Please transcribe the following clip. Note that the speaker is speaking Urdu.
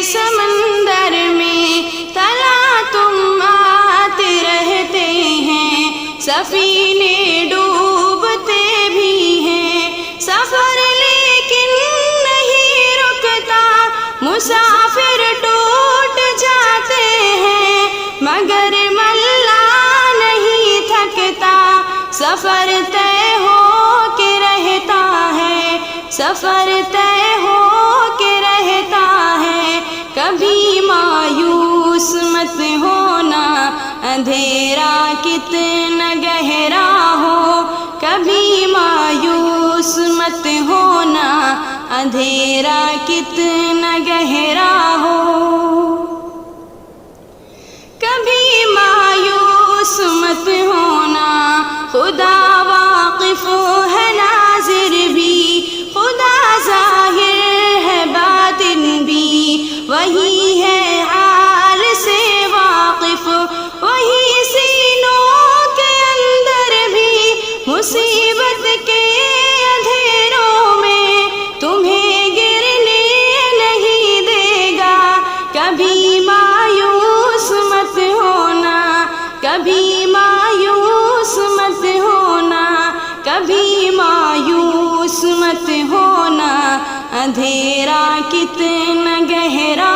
سمندر میں تلا تم آتے رہتے ہیں، سفینے ڈوبتے بھی ہیں، سفر لیکن نہیں رکتا، مسافر ٹوٹ جاتے ہیں، مگر ملا نہیں تھکتا، سفر طے ہو کے رہتا ہے، سفر طے ہو کے رہتا ہے، کبھی مایوس مت ہونا، اندھیرا کتنا گہرا ہو، کبھی مایوس مت ہونا، اندھیرا کتنا گہرا ہو، کبھی مایوس مت ہونا، خدا واقف ہے ناظر بھی، خدا ظاہر ہے باطن بھی، وہی ہے حال سے واقف، وہی سینوں کے اندر بھی، مصیبت کے اندھیروں میں تمہیں گرنے نہیں دے گا، کبھی مایوس مت ہونا، کبھی مایوس مت ہونا، کبھی مایوس مت ہونا، اندھیرا کتنا گہرا